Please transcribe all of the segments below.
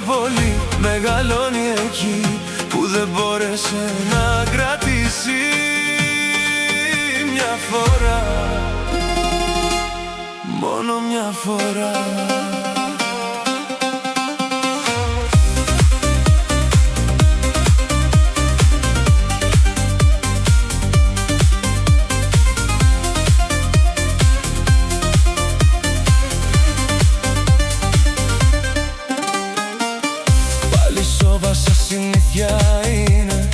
πολύ μεγαλώνει εκεί που δεν μπόρεσε να κρατήσει μια φορά, μόνο μια φορά. Σόβασα συνήθεια είναι,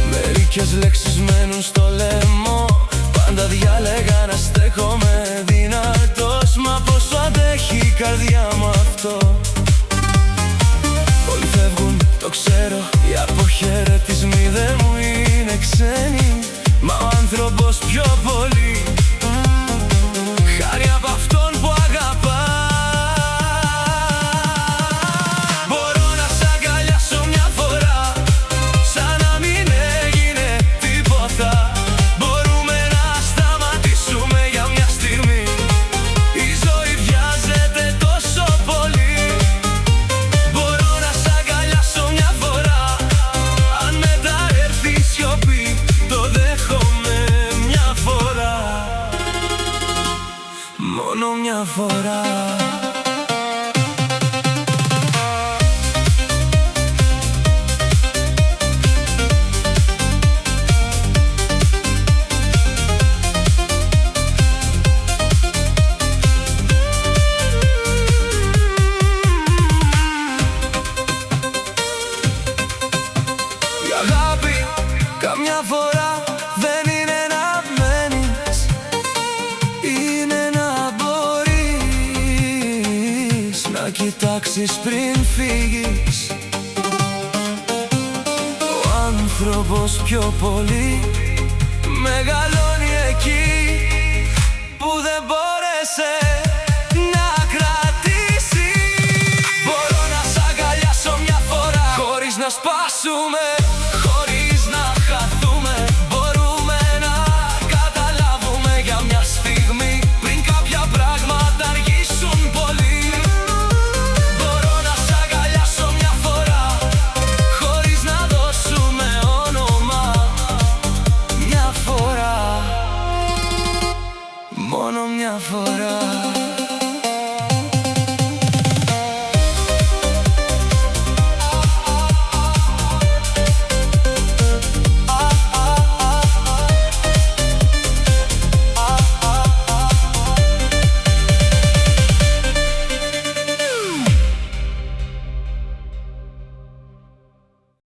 μερικές λέξεις μένουν στο λαιμό. Πάντα διάλεγα να στέκομαι δυνατός, μα πόσο αντέχει η καρδιά μου αυτό. Όλοι φεύγουν, το ξέρω, οι αποχαιρετισμοί δεν μου είναι ξένοι, μα ο άνθρωπος πιο πολύ χάρη από αυτόν που αγαπά. Μόνο μια φορά. Η αγάπη καμιά φορά δεν είναι να μένεις, είναι να να κοιτάξεις πριν φύγεις. Ο άνθρωπος πιο πολύ μεγαλώνει εκεί που δεν μπόρεσε να κρατήσει. Μπορώ να σ' αγκαλιάσω μια φορά χωρίς να σπάσουμε